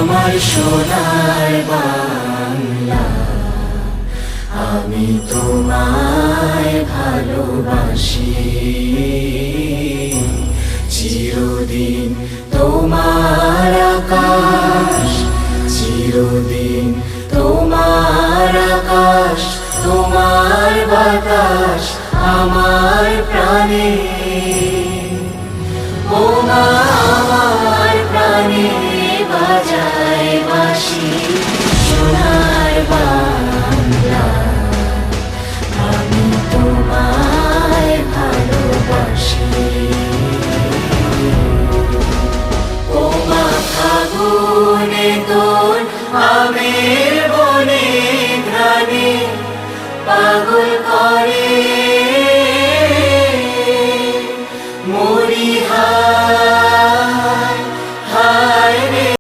আমার সোনার বাংলা, আমি তোমায় ভালোবাসি। চিরদিন তোমার আকাশ, চিরদিন তোমার আকাশ, তোমার বাতাস আমার প্রাণে। ও মা আমার প্রাণে বাজায় বাঁশি সোনার বাংলা, আমি তোমায় ভালোবাসি। ও মা ফাগুনে তোর আমের বনে ঘ্রাণে পাগল